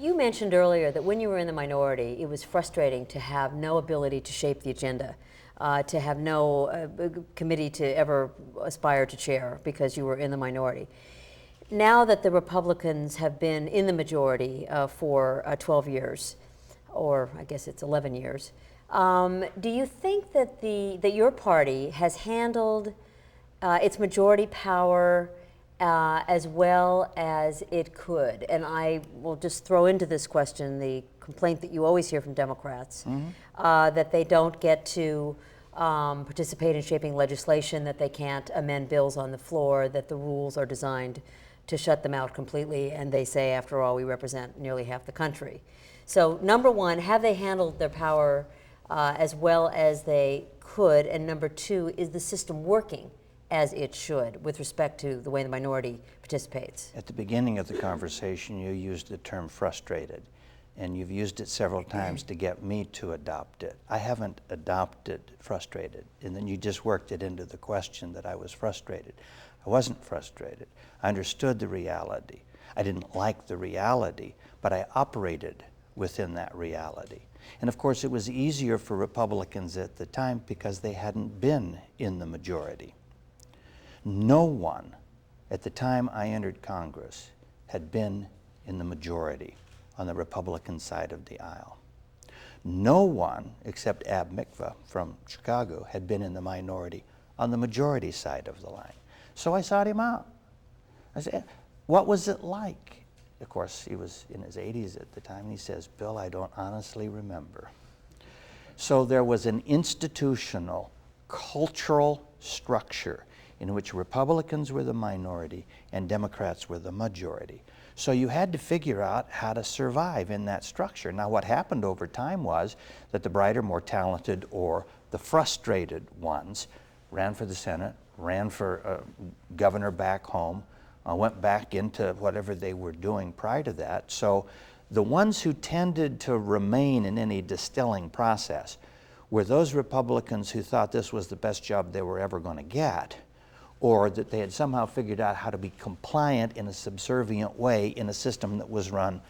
You mentioned earlier that when you were in the minority, it was frustrating to have no ability to shape the agenda, to have no committee to ever aspire to chair because you were in the minority. Now that the Republicans have been in the majority for 12 years, or I guess it's 11 years, do you think that that your party has handled its majority power as well as it could? And I will just throw into this question the complaint that you always hear from Democrats, that they don't get to participate in shaping legislation, that they can't amend bills on the floor, that the rules are designed to shut them out completely, and they say, after all, we represent nearly half the country. So number one, have they handled their power as well as they could? And number two, is the system working as it should with respect to the way the minority participates? At the beginning of the conversation, you used the term frustrated, and you've used it several times to get me to adopt it. I haven't adopted frustrated, and then you just worked it into the question that I was frustrated. I wasn't frustrated. I understood the reality. I didn't like the reality, but I operated within that reality. And of course, it was easier for Republicans at the time because they hadn't been in the majority. No one at the time I entered Congress had been in the majority on the Republican side of the aisle. No one, except Ab Mikva from Chicago, had been in the minority on the majority side of the line. So I sought him out. I said, what was it like? Of course, he was in his 80s at the time, and he says, Bill, I don't honestly remember. So there was an institutional, cultural structure in which Republicans were the minority and Democrats were the majority. So you had to figure out how to survive in that structure. Now what happened over time was that the brighter, more talented, or the frustrated ones ran for the Senate, ran for governor back home, went back into whatever they were doing prior to that. So the ones who tended to remain in any distilling process were those Republicans who thought this was the best job they were ever going to get, or that they had somehow figured out how to be compliant in a subservient way in a system that was run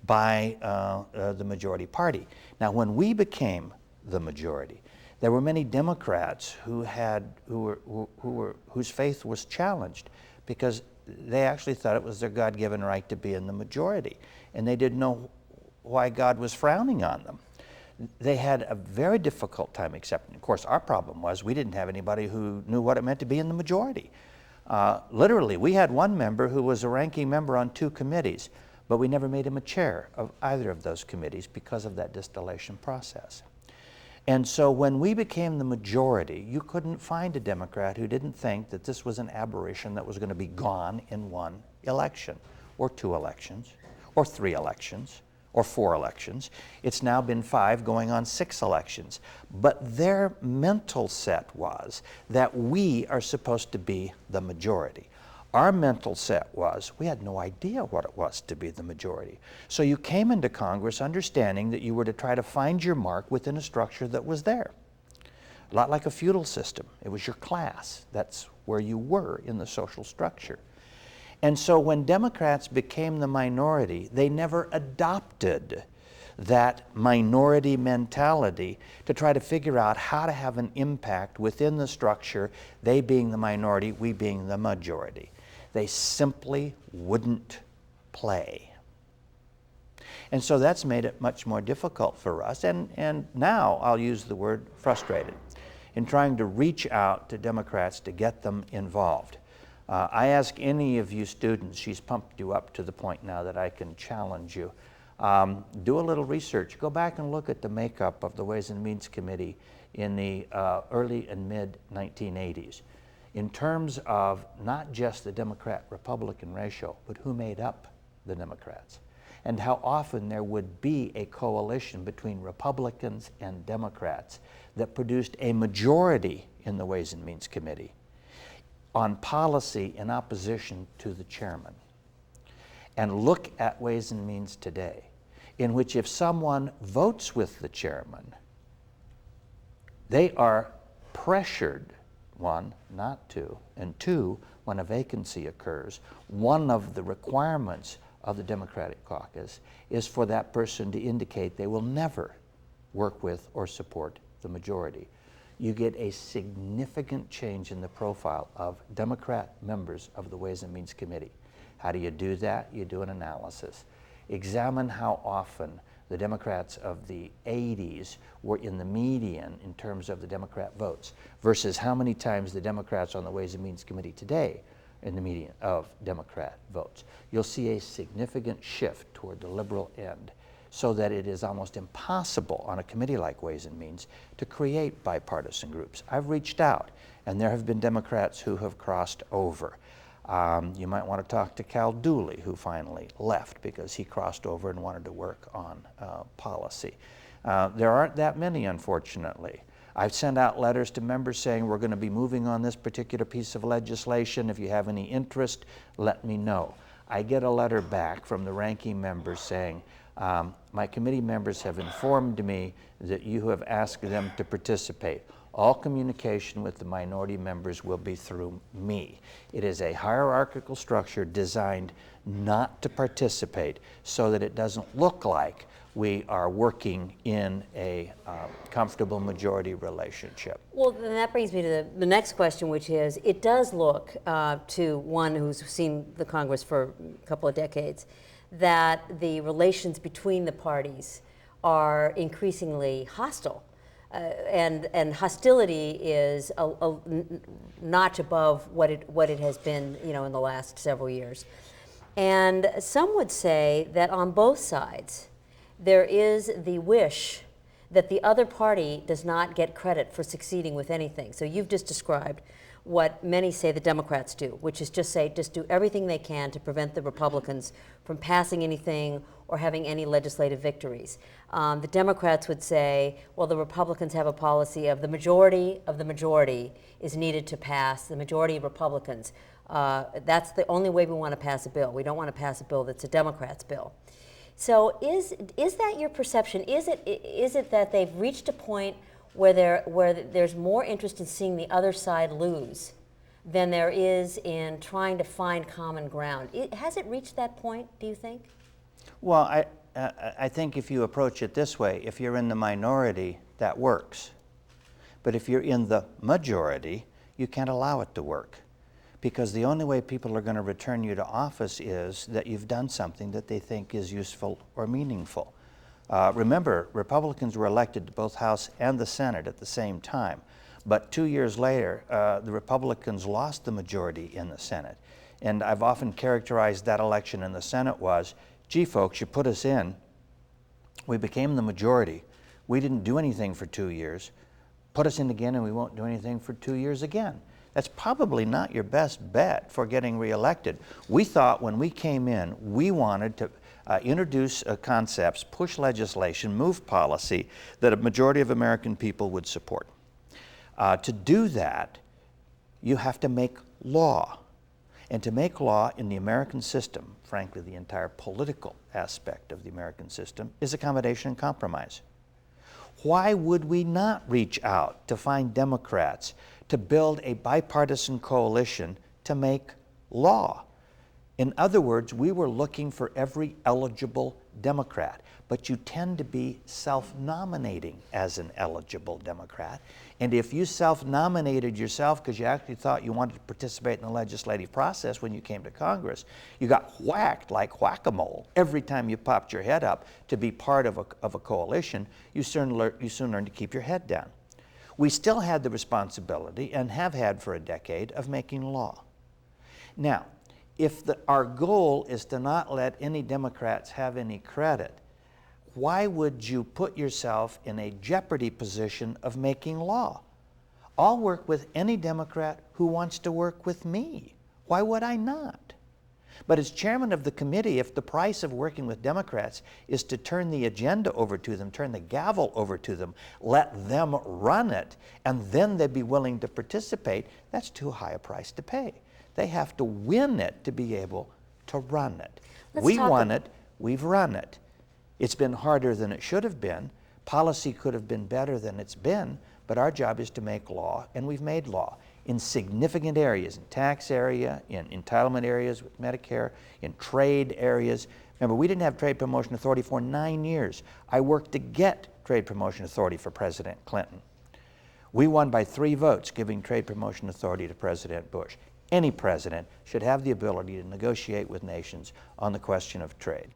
by the majority party. Now, when we became the majority, there were many Democrats whose faith was challenged because they actually thought it was their God-given right to be in the majority, and they didn't know why God was frowning on them. They had a very difficult time accepting. Of course, our problem was we didn't have anybody who knew what it meant to be in the majority. Literally, we had one member who was a ranking member on 2 committees, but we never made him a chair of either of those committees because of that distillation process. And so when we became the majority, you couldn't find a Democrat who didn't think that this was an aberration that was going to be gone in 1 election, or 2 elections, or 3 elections, or 4 elections. It's now been 5 going on 6 elections. But their mental set was that we are supposed to be the majority. Our mental set was we had no idea what it was to be the majority. So you came into Congress understanding that you were to try to find your mark within a structure that was there. A lot like a feudal system. It was your class. That's where you were in the social structure. And so when Democrats became the minority, they never adopted that minority mentality to try to figure out how to have an impact within the structure, they being the minority, we being the majority. They simply wouldn't play. And so that's made it much more difficult for us, and now I'll use the word frustrated, in trying to reach out to Democrats to get them involved. I ask any of you students, she's pumped you up to the point now that I can challenge you, do a little research. Go back and look at the makeup of the Ways and Means Committee in the early and mid-1980s in terms of not just the Democrat-Republican ratio, but who made up the Democrats, and how often there would be a coalition between Republicans and Democrats that produced a majority in the Ways and Means Committee on policy in opposition to the chairman. And look at Ways and Means today, in which if someone votes with the chairman, they are pressured, 1, not to, and 2, when a vacancy occurs, one of the requirements of the Democratic caucus is for that person to indicate they will never work with or support the majority. You get a significant change in the profile of Democrat members of the Ways and Means Committee. How do you do that? You do an analysis. Examine how often the Democrats of the 80s were in the median in terms of the Democrat votes versus how many times the Democrats on the Ways and Means Committee today in the median of Democrat votes. You'll see a significant shift toward the liberal end, so that it is almost impossible on a committee like Ways and Means to create bipartisan groups. I've reached out, and there have been Democrats who have crossed over. You might want to talk to Cal Dooley, who finally left because he crossed over and wanted to work on policy. There aren't that many, unfortunately. I've sent out letters to members saying we're going to be moving on this particular piece of legislation. If you have any interest, let me know. I get a letter back from the ranking members saying, my committee members have informed me that you have asked them to participate. All communication with the minority members will be through me. It is a hierarchical structure designed not to participate so that it doesn't look like we are working in a comfortable majority relationship. Well, then that brings me to the next question, which is, it does look to one who's seen the Congress for a couple of decades, that the relations between the parties are increasingly hostile. And hostility is a notch above what it has been, in the last several years. And some would say that on both sides, there is the wish that the other party does not get credit for succeeding with anything. So you've just described what many say the Democrats do, which is just do everything they can to prevent the Republicans from passing anything or having any legislative victories. The Democrats would say, well, the Republicans have a policy of the majority is needed to pass, the majority of Republicans. That's the only way we want to pass a bill. We don't want to pass a bill that's a Democrat's bill. So is that your perception? Is it that they've reached a point where there's more interest in seeing the other side lose than there is in trying to find common ground? Has it reached that point, do you think? Well, I think if you approach it this way, if you're in the minority, that works. But if you're in the majority, you can't allow it to work. Because the only way people are going to return you to office is that you've done something that they think is useful or meaningful. Remember, Republicans were elected to both House and the Senate at the same time. But 2 years later, the Republicans lost the majority in the Senate. And I've often characterized that election in the Senate was, gee, folks, you put us in. We became the majority. We didn't do anything for 2 years. Put us in again and we won't do anything for 2 years again. That's probably not your best bet for getting reelected. We thought when we came in, we wanted to introduce concepts, push legislation, move policy that a majority of American people would support. To do that, you have to make law. And to make law in the American system, frankly, the entire political aspect of the American system, is accommodation and compromise. Why would we not reach out to find Democrats to build a bipartisan coalition to make law? In other words, we were looking for every eligible Democrat, but you tend to be self-nominating as an eligible Democrat. And if you self-nominated yourself because you actually thought you wanted to participate in the legislative process when you came to Congress, you got whacked like whack-a-mole every time you popped your head up to be part of a coalition. You soon learned to keep your head down. We still had the responsibility, and have had for a decade, of making law. Now, if our goal is to not let any Democrats have any credit, why would you put yourself in a jeopardy position of making law? I'll work with any Democrat who wants to work with me. Why would I not? But as chairman of the committee, if the price of working with Democrats is to turn the agenda over to them, turn the gavel over to them, let them run it, and then they'd be willing to participate, that's too high a price to pay. They have to win it to be able to run it. We won it, we've run it. It's been harder than it should have been. Policy could have been better than it's been, but our job is to make law, and we've made law. in significant areas, in tax area, in entitlement areas with Medicare, in trade areas. Remember, we didn't have trade promotion authority for 9 years. I worked to get trade promotion authority for President Clinton. We won by 3 votes, giving trade promotion authority to President Bush. Any president should have the ability to negotiate with nations on the question of trade.